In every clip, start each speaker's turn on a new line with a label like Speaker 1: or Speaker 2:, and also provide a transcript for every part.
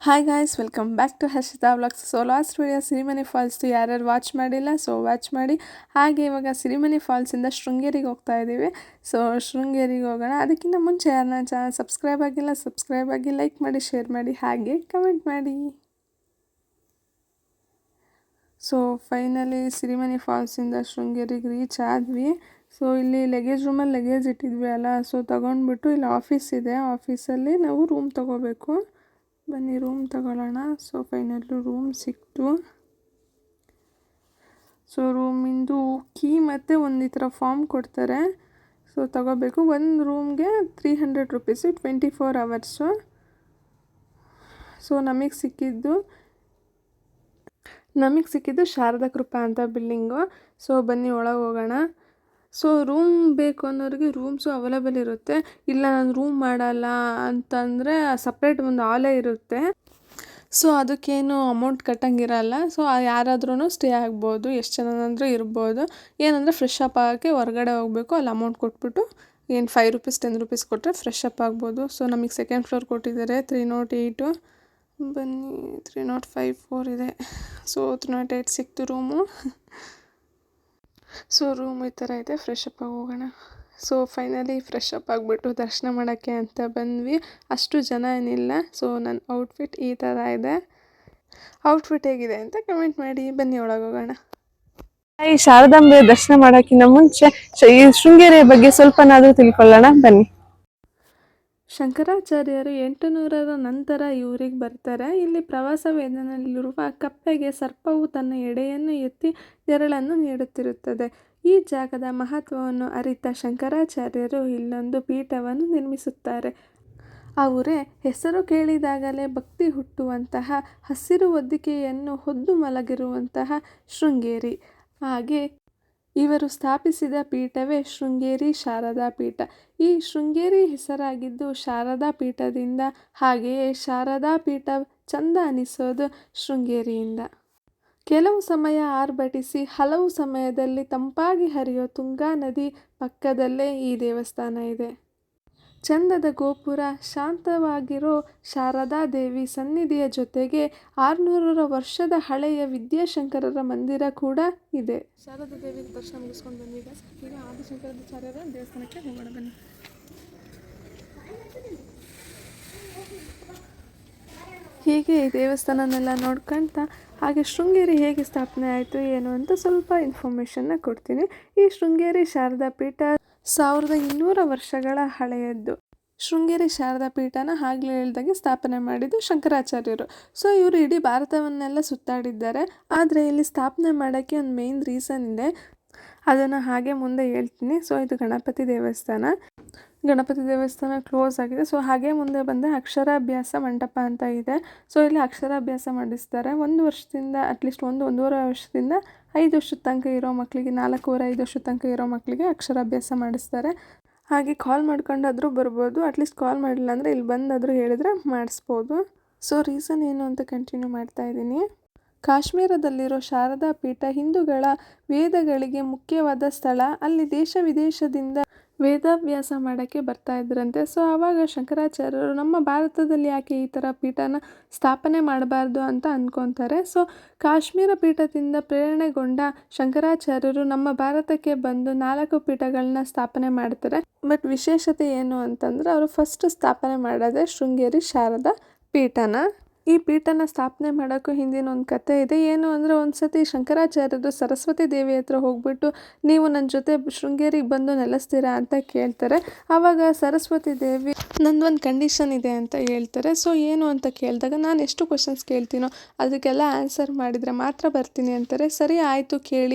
Speaker 1: Hi guys, welcome back to Harshita vlogs. So last video Sirimane ಫಾಲ್ಸ್ದು ಯಾರ್ಯಾರು watch ಮಾಡಿಲ್ಲ, so watch ಮಾಡಿ. ಹಾಗೆ ಇವಾಗ ಸಿರಿಮನೆ ಫಾಲ್ಸಿಂದ ಶೃಂಗೇರಿಗೆ ಹೋಗ್ತಾ ಇದ್ದೀವಿ. ಸೊ ಶೃಂಗೇರಿಗೆ ಹೋಗೋಣ. ಅದಕ್ಕಿಂತ ಮುಂಚೆ ಯಾರನ್ನ ಚಾನಲ್ ಸಬ್ಸ್ಕ್ರೈಬ್ ಆಗಿ ಲೈಕ್ ಮಾಡಿ, ಶೇರ್ ಮಾಡಿ, ಹಾಗೆ ಕಮೆಂಟ್ ಮಾಡಿ. ಸೊ ಫೈನಲಿ ಸಿರಿಮನೆ ಫಾಲ್ಸಿಂದ ಶೃಂಗೇರಿಗೆ ರೀಚ್ ಆದ್ವಿ. ಸೊ ಇಲ್ಲಿ ಲಗೇಜ್ ರೂಮಲ್ಲಿ ಲಗೇಜ್ ಇಟ್ಟಿದ್ವಿ ಅಲ್ಲ, ಸೊ ತೊಗೊಂಡ್ಬಿಟ್ಟು ಇಲ್ಲಿ ಆಫೀಸ್ ಇದೆ. ಆಫೀಸಲ್ಲಿ ನಾವು ರೂಮ್ ತೊಗೋಬೇಕು. ಬನ್ನಿ ರೂಮ್ ತಗೊಳ್ಳೋಣ. ಸೊ ಫೈನಲ್ಲು ರೂಮ್ ಸಿಕ್ತು. ಸೊ ರೂಮಿಂದು ಕೀ ಮತ್ತು ಒಂದು ಈ ಥರ ಫಾರ್ಮ್ ಕೊಡ್ತಾರೆ. ಸೊ ತಗೋಬೇಕು. ಒಂದು ರೂಮ್ಗೆ 300 ರುಪೀಸು, 24 ಅವರ್ಸು. ಸೊ ನಮಗೆ ಸಿಕ್ಕಿದ್ದು ಶಾರದಾ ಕೃಪಾ ಅಂತ ಬಿಲ್ಡಿಂಗು. ಸೊ ಬನ್ನಿ ಒಳಗೆ ಹೋಗೋಣ. ಸೊ ರೂಮ್ ಬೇಕು ಅನ್ನೋರಿಗೆ ರೂಮ್ಸು ಅವೈಲೇಬಲ್ ಇರುತ್ತೆ. ಇಲ್ಲ ನಾನು ರೂಮ್ ಮಾಡಲ್ಲ ಅಂತಂದರೆ ಸಪ್ರೇಟ್ ಒಂದು ಹಾಲೇ ಇರುತ್ತೆ. ಸೊ ಅದಕ್ಕೇನು ಅಮೌಂಟ್ ಕಟ್ಟಂಗಿರಲ್ಲ. ಸೊ ಯಾರಾದ್ರೂ ಸ್ಟೇ ಆಗ್ಬೋದು, ಎಷ್ಟು ಜನನಾದರೂ ಇರ್ಬೋದು. ಏನಂದರೆ ಫ್ರೆಶ್ ಅಪ್ ಆಗೋಕ್ಕೆ ಹೊರಗಡೆ ಹೋಗಬೇಕು. ಅಲ್ಲಿ ಅಮೌಂಟ್ ಕೊಟ್ಬಿಟ್ಟು ಏನು 5 ರುಪೀಸ್ 10 ರುಪೀಸ್ ಕೊಟ್ಟರೆ ಫ್ರೆಶ್ ಅಪ್ ಆಗ್ಬೋದು. ಸೊ ನಮಗೆ ಸೆಕೆಂಡ್ ಫ್ಲೋರ್ ಕೊಟ್ಟಿದ್ದಾರೆ, 308. ಬನ್ನಿ 305 4 ಇದೆ. ಸೊ 308 ಸಿಕ್ತು ರೂಮು. ಸೊ ರೂಮ್ ಈ ಥರ ಇದೆ. ಫ್ರೆಶ್ ಅಪ್ ಆಗಿ ಹೋಗೋಣ. ಸೊ ಫೈನಲಿ ಫ್ರೆಶ್ ಅಪ್ ಆಗಿಬಿಟ್ಟು ದರ್ಶನ ಮಾಡೋಕ್ಕೆ ಅಂತ ಬಂದ್ವಿ. ಅಷ್ಟು ಜನ ಏನಿಲ್ಲ. ಸೊ ನನ್ನ ಔಟ್ಫಿಟ್ ಈ ಥರ ಇದೆ. ಔಟ್ಫಿಟ್ ಹೇಗಿದೆ ಅಂತ ಕಮೆಂಟ್ ಮಾಡಿ. ಬನ್ನಿ ಒಳಗೆ ಹೋಗೋಣ. ಈ ಶಾರದಾಂಬೆ ದರ್ಶನ ಮಾಡೋಕ್ಕಿಂತ ಮುಂಚೆ ಈ ಶೃಂಗೇರಿಯ ಬಗ್ಗೆ ಸ್ವಲ್ಪನಾದರೂ ತಿಳ್ಕೊಳ್ಳೋಣ ಬನ್ನಿ. ಶಂಕರಾಚಾರ್ಯರು 800ರ ನಂತರ ಈ ಊರಿಗೆ ಬರ್ತಾರೆ. ಇಲ್ಲಿ ಪ್ರವಾಸ ವೇದನಲ್ಲಿರುವ ಕಪ್ಪೆಗೆ ಸರ್ಪವು ತನ್ನ ಎಡೆಯನ್ನು ಎತ್ತಿ ನೆರಳನ್ನು ನೀಡುತ್ತಿರುತ್ತದೆ. ಈ ಜಾಗದ ಮಹತ್ವವನ್ನು ಅರಿತ ಶಂಕರಾಚಾರ್ಯರು ಇಲ್ಲೊಂದು ಪೀಠವನ್ನು ನಿರ್ಮಿಸುತ್ತಾರೆ. ಅವರೇ ಹೆಸರು ಕೇಳಿದಾಗಲೇ ಭಕ್ತಿ ಹುಟ್ಟುವಂತಹ ಹಸಿರು ಹೊದಿಕೆಯನ್ನು ಹೊದ್ದು ಮಲಗಿರುವಂತಹ ಶೃಂಗೇರಿ. ಹಾಗೆ ಇವರು ಸ್ಥಾಪಿಸಿದ ಪೀಠವೇ ಶೃಂಗೇರಿ ಶಾರದಾ ಪೀಠ. ಈ ಶೃಂಗೇರಿ ಹೆಸರಾಗಿದ್ದು ಶಾರದಾ ಪೀಠದಿಂದ. ಹಾಗೆಯೇ ಶಾರದಾ ಪೀಠ ಚಂದ ಅನಿಸೋದು ಶೃಂಗೇರಿಯಿಂದ. ಕೆಲವು ಸಮಯ ಆರ್ಭಟಿಸಿ ಹಲವು ಸಮಯದಲ್ಲಿ ತಂಪಾಗಿ ಹರಿಯೋ ತುಂಗಾ ನದಿ ಪಕ್ಕದಲ್ಲೇ ಈ ದೇವಸ್ಥಾನ ಇದೆ. ಚಂದದ ಗೋಪುರ, ಶಾಂತವಾಗಿರೋ ಶಾರದಾ ದೇವಿ ಸನ್ನಿಧಿಯ ಜೊತೆಗೆ 600 ವರ್ಷದ ಹಳೆಯ ವಿದ್ಯಾಶಂಕರರ ಮಂದಿರ ಕೂಡ ಇದೆ. ಶಾರದಾ ದೇವಿ ದರ್ಶನ ಮುಗಿಸ್ಕೊಂಡು ಬಂದೀಗ ಈಗ ಆದಿಶಂಕರಾಚಾರ್ಯರ ದೇವಸ್ಥಾನಕ್ಕೆ ಹೋಗೋಣ ಬನ್ನಿ. ಹೀಗೆ ಈ ದೇವಸ್ಥಾನನೆಲ್ಲ ನೋಡ್ಕೊಳ್ತಾ ಹಾಗೆ ಶೃಂಗೇರಿ ಹೇಗೆ ಸ್ಥಾಪನೆ ಆಯಿತು ಏನು ಅಂತ ಸ್ವಲ್ಪ ಇನ್ಫಾರ್ಮೇಷನ್ನ ಕೊಡ್ತೀನಿ. ಈ ಶೃಂಗೇರಿ ಶಾರದಾ ಪೀಠ 1200 ವರ್ಷಗಳ ಹಳೆಯದ್ದು. ಶೃಂಗೇರಿ ಶಾರದಾ ಪೀಠನ ಆಗಲೇ ಹೇಳ್ದಾಗೆ ಸ್ಥಾಪನೆ ಮಾಡಿದ್ದು ಶಂಕರಾಚಾರ್ಯರು. ಸೊ ಇವರು ಇಡೀ ಭಾರತವನ್ನೆಲ್ಲ ಸುತ್ತಾಡಿದ್ದಾರೆ. ಆದರೆ ಇಲ್ಲಿ ಸ್ಥಾಪನೆ ಮಾಡೋಕ್ಕೆ ಒಂದು ಮೇನ್ ರೀಸನ್ ಇದೆ. ಅದನ್ನು ಹಾಗೆ ಮುಂದೆ ಹೇಳ್ತೀನಿ. ಸೊ ಇದು ಗಣಪತಿ ದೇವಸ್ಥಾನ ಕ್ಲೋಸ್ ಆಗಿದೆ. ಸೊ ಹಾಗೆ ಮುಂದೆ ಬಂದೆ ಅಕ್ಷರಾಭ್ಯಾಸ ಮಂಟಪ ಅಂತ ಇದೆ. ಸೊ ಇಲ್ಲಿ ಅಕ್ಷರಾಭ್ಯಾಸ ಮಾಡಿಸ್ತಾರೆ. 1 ವರ್ಷದಿಂದ ಅಟ್ಲೀಸ್ಟ್ 1-1.5 ವರ್ಷದಿಂದ 5 ವರ್ಷದ ತನಕ ಇರೋ ಮಕ್ಕಳಿಗೆ, 4-5 ವರ್ಷದ ತನಕ ಇರೋ ಮಕ್ಕಳಿಗೆ ಅಕ್ಷರಾಭ್ಯಾಸ ಮಾಡಿಸ್ತಾರೆ. ಹಾಗೆ ಕಾಲ್ ಮಾಡ್ಕೊಂಡಾದರೂ ಬರ್ಬೋದು. ಅಟ್ಲೀಸ್ಟ್ ಕಾಲ್ ಮಾಡಿಲ್ಲ ಅಂದರೆ ಇಲ್ಲಿ ಬಂದಾದರೂ ಹೇಳಿದ್ರೆ ಮಾಡಿಸ್ಬೋದು. ಸೊ ರೀಸನ್ ಏನು ಅಂತ ಕಂಟಿನ್ಯೂ ಮಾಡ್ತಾ ಇದ್ದೀನಿ. ಕಾಶ್ಮೀರದಲ್ಲಿರೋ ಶಾರದಾ ಪೀಠ ಹಿಂದೂಗಳ ವೇದಗಳಿಗೆ ಮುಖ್ಯವಾದ ಸ್ಥಳ. ಅಲ್ಲಿ ದೇಶ ವಿದೇಶದಿಂದ ವೇದಾಭ್ಯಾಸ ಮಾಡೋಕ್ಕೆ ಬರ್ತಾ ಇದ್ರಂತೆ. ಸೊ ಆವಾಗ ಶಂಕರಾಚಾರ್ಯರು ನಮ್ಮ ಭಾರತದಲ್ಲಿ ಯಾಕೆ ಈ ಥರ ಪೀಠನ ಸ್ಥಾಪನೆ ಮಾಡಬಾರ್ದು ಅಂತ ಅಂದ್ಕೊತಾರೆ. ಸೊ ಕಾಶ್ಮೀರ ಪೀಠದಿಂದ ಪ್ರೇರಣೆಗೊಂಡ ಶಂಕರಾಚಾರ್ಯರು ನಮ್ಮ ಭಾರತಕ್ಕೆ ಬಂದು 4 ಪೀಠಗಳನ್ನ ಸ್ಥಾಪನೆ ಮಾಡ್ತಾರೆ. ಬಟ್ ವಿಶೇಷತೆ ಏನು ಅಂತಂದರೆ ಅವರು ಫಸ್ಟ್ ಸ್ಥಾಪನೆ ಮಾಡೋದೇ ಶೃಂಗೇರಿ ಶಾರದಾ ಪೀಠನ. ಈ ಪೀಠನ ಸ್ಥಾಪನೆ ಮಾಡೋಕ್ಕೂ ಹಿಂದಿನ ಒಂದು ಕತೆ ಇದೆ. ಏನು ಅಂದರೆ ಒಂದು ಸತಿ ಶಂಕರಾಚಾರ್ಯರು ಸರಸ್ವತಿ ದೇವಿ ಹತ್ರ ಹೋಗ್ಬಿಟ್ಟು ನೀವು ನನ್ನ ಜೊತೆ ಶೃಂಗೇರಿಗೆ ಬಂದು ನೆಲೆಸ್ತೀರಾ ಅಂತ ಕೇಳ್ತಾರೆ. ಆವಾಗ ಸರಸ್ವತಿ ದೇವಿ ನಂದೊಂದು ಕಂಡೀಷನ್ ಇದೆ ಅಂತ ಹೇಳ್ತಾರೆ. ಸೊ ಏನು ಅಂತ ಕೇಳಿದಾಗ ನಾನು ಎಷ್ಟು ಕ್ವಶನ್ಸ್ ಕೇಳ್ತೀನೋ ಅದಕ್ಕೆಲ್ಲ ಆನ್ಸರ್ ಮಾಡಿದರೆ ಮಾತ್ರ ಬರ್ತೀನಿ ಅಂತಾರೆ. ಸರಿ ಆಯಿತು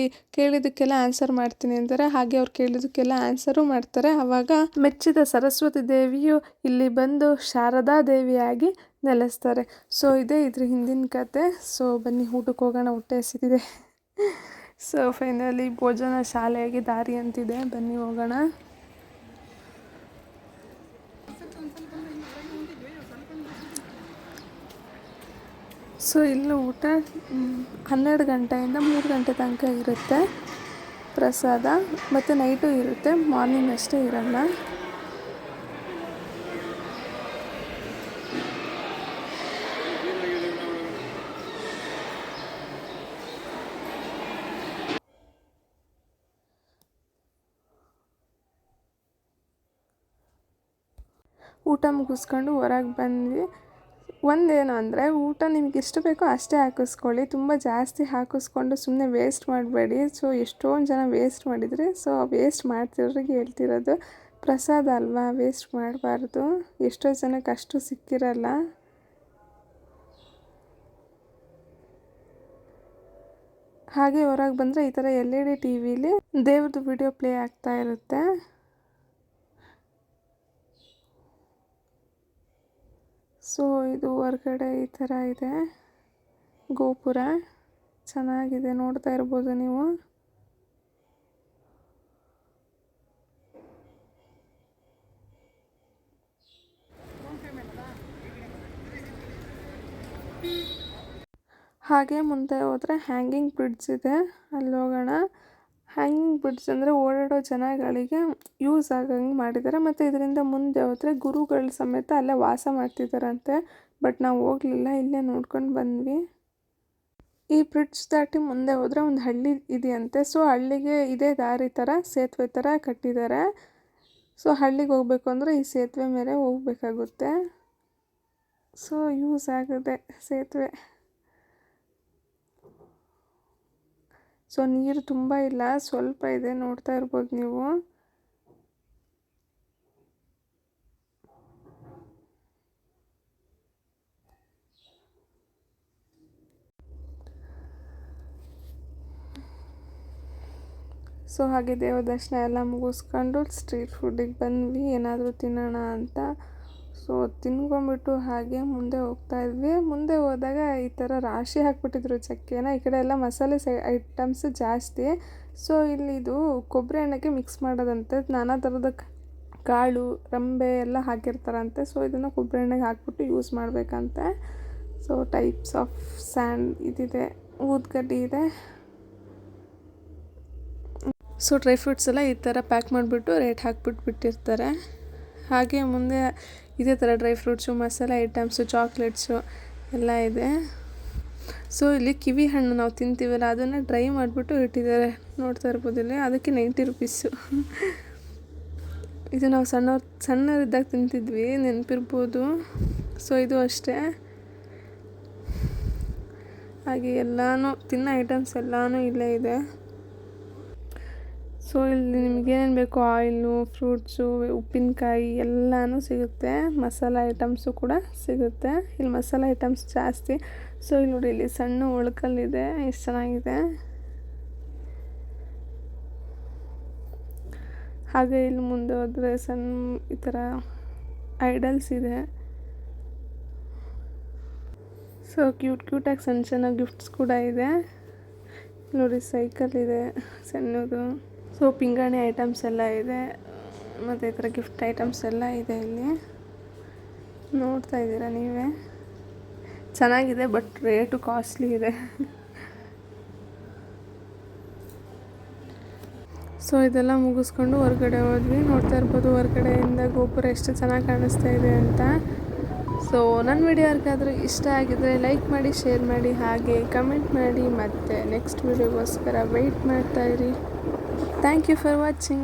Speaker 1: ಕೇಳಿದ್ದಕ್ಕೆಲ್ಲ ಆನ್ಸರ್ ಮಾಡ್ತೀನಿ ಅಂತಾರೆ. ಹಾಗೆ ಅವ್ರು ಕೇಳಿದ್ದಕ್ಕೆಲ್ಲ ಆನ್ಸರು ಮಾಡ್ತಾರೆ. ಆವಾಗ ಮೆಚ್ಚಿದ ಸರಸ್ವತಿ ದೇವಿಯು ಇಲ್ಲಿ ಬಂದು ಶಾರದಾ ದೇವಿಯಾಗಿ ನೆಲೆಸ್ತಾರೆ. ಸೊ ಇದೇ ಇದ್ರ ಹಿಂದಿನ ಕತೆ. ಸೊ ಬನ್ನಿ ಊಟಕ್ಕೆ ಹೋಗೋಣ, ಹೊಟ್ಟೆ ಹಸಿತಿದೆ. ಸೊ ಫೈನಲಿ ಭೋಜನ ಶಾಲೆಯಾಗಿ ದಾರಿ ಅಂತಿದೆ. ಬನ್ನಿ ಹೋಗೋಣ. ಸೊ ಇಲ್ಲಿ ಊಟ 12 ಗಂಟೆಯಿಂದ 3 ಗಂಟೆ ತನಕ ಇರುತ್ತೆ ಪ್ರಸಾದ. ಮತ್ತು ನೈಟು ಇರುತ್ತೆ, ಮಾರ್ನಿಂಗ್ ಅಷ್ಟೇ ಇರಲ್ಲ. ಊಟ ಮುಗಿಸ್ಕೊಂಡು ಹೊರಗೆ ಬಂದ್ವಿ. ಒಂದೇನು ಅಂದರೆ ಊಟ ನಿಮ್ಗೆ ಎಷ್ಟು ಬೇಕೋ ಅಷ್ಟೇ ಹಾಕಿಸ್ಕೊಳ್ಳಿ, ತುಂಬ ಜಾಸ್ತಿ ಹಾಕಿಸ್ಕೊಂಡು ಸುಮ್ಮನೆ ವೇಸ್ಟ್ ಮಾಡಬೇಡಿ. ಸೊ ಎಷ್ಟೊಂದು ಜನ ವೇಸ್ಟ್ ಮಾಡಿದ್ರಿ. ಸೊ ವೇಸ್ಟ್ ಮಾಡ್ತಿರೋರಿಗೆ ಹೇಳ್ತಿರೋದು, ಪ್ರಸಾದ ಅಲ್ವಾ, ವೇಸ್ಟ್ ಮಾಡಬಾರ್ದು. ಎಷ್ಟೋ ಜನಕ್ಕೆ ಅಷ್ಟು ಸಿಕ್ಕಿರಲ್ಲ. ಹಾಗೆ ಹೊರಗೆ ಬಂದರೆ ಈ ಥರ LED TVಲಿ ದೇವ್ರದ್ದು ವಿಡಿಯೋ ಪ್ಲೇ ಆಗ್ತಾ ಇರುತ್ತೆ. ಸೊ ಇದು ಹೊರಗಡೆ ಈ ಥರ ಇದೆ ಗೋಪುರ, ಚೆನ್ನಾಗಿದೆ, ನೋಡ್ತಾ ಇರ್ಬೋದು ನೀವು. ಹಾಗೆ ಮುಂದೆ ಹೋದರೆ ಹ್ಯಾಂಗಿಂಗ್ ಬ್ರಿಡ್ಜ್ ಇದೆ, ಅಲ್ಲಿ ಹೋಗೋಣ. ಹ್ಯಾಂಗಿಂಗ್ ಬ್ರಿಡ್ಜ್ ಅಂದರೆ ಓಡಾಡೋ ಜನಗಳಿಗೆ ಯೂಸ್ ಆಗಂಗೆ ಮಾಡಿದ್ದಾರೆ. ಮತ್ತು ಇದರಿಂದ ಮುಂದೆ ಹೋದರೆ ಗುರುಗಳು ಸಮೇತ ಅಲ್ಲೇ ವಾಸ ಮಾಡ್ತಿದ್ದಾರಂತೆ. ಬಟ್ ನಾವು ಹೋಗಲಿಲ್ಲ, ಇಲ್ಲೇ ನೋಡ್ಕೊಂಡು ಬಂದ್ವಿ. ಈ ಬ್ರಿಡ್ಜ್ ದಾಟಿ ಮುಂದೆ ಹೋದರೆ ಒಂದು ಹಳ್ಳಿ ಇದೆಯಂತೆ. ಸೊ ಹಳ್ಳಿಗೆ ಇದೇ ದಾರಿ ಥರ ಸೇತುವೆ ಥರ ಕಟ್ಟಿದ್ದಾರೆ. ಸೊ ಹಳ್ಳಿಗೆ ಹೋಗ್ಬೇಕು ಅಂದರೆ ಈ ಸೇತುವೆ ಮೇಲೆ ಹೋಗ್ಬೇಕಾಗುತ್ತೆ. ಸೊ ಯೂಸ್ ಆಗುತ್ತೆ ಸೇತುವೆ. ಸೊ ನೀರು ತುಂಬ ಇಲ್ಲ, ಸ್ವಲ್ಪ ಇದೆ, ನೋಡ್ತಾ ಇರ್ಬೋದು ನೀವು. ಸೊ ಹಾಗೆ ದೇವ ದರ್ಶನ ಎಲ್ಲ ಮುಗಿಸ್ಕೊಂಡು ಸ್ಟ್ರೀಟ್ ಫುಡ್ಡಿಗೆ ಬಂದ್ವಿ, ಏನಾದರೂ ತಿನ್ನೋಣ ಅಂತ. ಸೊ ತಿನ್ಕೊಂಬಿಟ್ಟು ಹಾಗೆ ಮುಂದೆ ಹೋಗ್ತಾ ಇದ್ವಿ. ಮುಂದೆ ಹೋದಾಗ ಈ ಥರ ರಾಶಿ ಹಾಕ್ಬಿಟ್ಟಿದ್ರು ಚಕ್ಕೆನ. ಈ ಕಡೆ ಎಲ್ಲ ಮಸಾಲೆ ಐಟಮ್ಸ್ ಜಾಸ್ತಿ. ಸೊ ಇಲ್ಲಿ ಇದು ಕೊಬ್ಬರಿ ಎಣ್ಣೆಗೆ ಮಿಕ್ಸ್ ಮಾಡೋದಂತೆ. ನಾನಾ ಥರದ ಕಾಳು, ರಂಬೆ ಎಲ್ಲ ಹಾಕಿರ್ತಾರಂತೆ. ಸೊ ಇದನ್ನು ಕೊಬ್ಬರಿ ಎಣ್ಣೆಗೆ ಹಾಕ್ಬಿಟ್ಟು ಯೂಸ್ ಮಾಡಬೇಕಂತೆ. ಸೊ ಟೈಪ್ಸ್ ಆಫ್ ಸ್ಯಾಂಡ್ ಇದಿದೆ, ಊದ್ಗಡ್ಡಿ ಇದೆ. ಸೊ ಡ್ರೈ ಫ್ರೂಟ್ಸ್ ಎಲ್ಲ ಈ ಥರ ಪ್ಯಾಕ್ ಮಾಡಿಬಿಟ್ಟು ರೇಟ್ ಹಾಕ್ಬಿಟ್ಟು ಬಿಟ್ಟಿರ್ತಾರೆ. ಹಾಗೆ ಮುಂದೆ ಇದೇ ಥರ ಡ್ರೈ ಫ್ರೂಟ್ಸು, ಮಸಾಲೆ ಐಟಮ್ಸು, ಚಾಕ್ಲೇಟ್ಸು ಎಲ್ಲ ಇದೆ. ಸೊ ಇಲ್ಲಿ ಕಿವಿ ಹಣ್ಣು ನಾವು ತಿಂತೀವಲ್ಲ, ಅದನ್ನು ಡ್ರೈ ಮಾಡಿಬಿಟ್ಟು ಇಟ್ಟಿದ್ದಾರೆ, ನೋಡ್ತಾ ಇರ್ಬೋದು ಇಲ್ಲಿ. ಅದಕ್ಕೆ 90 ರೂಪೀಸು. ಇದು ನಾವು ಸಣ್ಣರಿದ್ದಾಗ ತಿಂತಿದ್ವಿ, ನೆನಪಿರ್ಬೋದು. ಸೊ ಇದು ಅಷ್ಟೇ. ಹಾಗೆ ಎಲ್ಲನೂ ತಿನ್ನೋ ಐಟಮ್ಸ್ ಎಲ್ಲನೂ ಇಲ್ಲೇ ಇದೆ. ಸೊ ಇಲ್ಲಿ ನಿಮ್ಗೆ ಏನೇನು ಬೇಕು, ಆಯಿಲು, ಫ್ರೂಟ್ಸು, ಉಪ್ಪಿನಕಾಯಿ ಎಲ್ಲನೂ ಸಿಗುತ್ತೆ. ಮಸಾಲೆ ಐಟಮ್ಸು ಕೂಡ ಸಿಗುತ್ತೆ. ಇಲ್ಲಿ ಮಸಾಲೆ ಐಟಮ್ಸ್ ಜಾಸ್ತಿ. ಸೊ ಇಲ್ಲಿ ನೋಡಿ, ಇಲ್ಲಿ ಸಣ್ಣ ಒಳಕಲ್ಲಿದೆ, ಎಷ್ಟು ಚೆನ್ನಾಗಿದೆ. ಹಾಗೆ ಇಲ್ಲಿ ಮುಂದೆ ಹೋದರೆ ಸಣ್ಣ ಈ ಥರ ಐಡಲ್ಸ್ ಇದೆ. ಸೊ ಕ್ಯೂಟಾಗಿ ಸಣ್ಣ ಗಿಫ್ಟ್ಸ್ ಕೂಡ ಇದೆ. ನೋಡಿ ಸೈಕಲ್ ಇದೆ ಸಣ್ಣದು. ಸೊ ಪಿಂಗಾಣಿ ಐಟಮ್ಸ್ ಎಲ್ಲ ಇದೆ, ಮತ್ತು ಈ ಥರ ಗಿಫ್ಟ್ ಐಟಮ್ಸ್ ಎಲ್ಲ ಇದೆ ಇಲ್ಲಿ, ನೋಡ್ತಾ ಇದ್ದೀರಾ ನೀವೇ. ಚೆನ್ನಾಗಿದೆ, ಬಟ್ ರೇಟು ಕಾಸ್ಟ್ಲಿ ಇದೆ. ಸೊ ಇದೆಲ್ಲ ಮುಗಿಸ್ಕೊಂಡು ಹೊರಗಡೆ ಹೋದ್ವಿ. ನೋಡ್ತಾ ಇರ್ಬೋದು ಹೊರಗಡೆಯಿಂದ ಗೋಪುರ ಎಷ್ಟು ಚೆನ್ನಾಗಿ ಕಾಣಿಸ್ತಾ ಇದೆ ಅಂತ. ಸೊ ನನ್ನ ವಿಡಿಯೋ ಯಾರಿಗಾದರೂ ಇಷ್ಟ ಆಗಿದ್ದರೆ ಲೈಕ್ ಮಾಡಿ, ಶೇರ್ ಮಾಡಿ, ಹಾಗೆ ಕಮೆಂಟ್ ಮಾಡಿ. ಮತ್ತು ನೆಕ್ಸ್ಟ್ ವಿಡಿಯೋಗೋಸ್ಕರ ವೆಯ್ಟ್ ಮಾಡ್ತಾಯಿರಿ. Thank you for watching.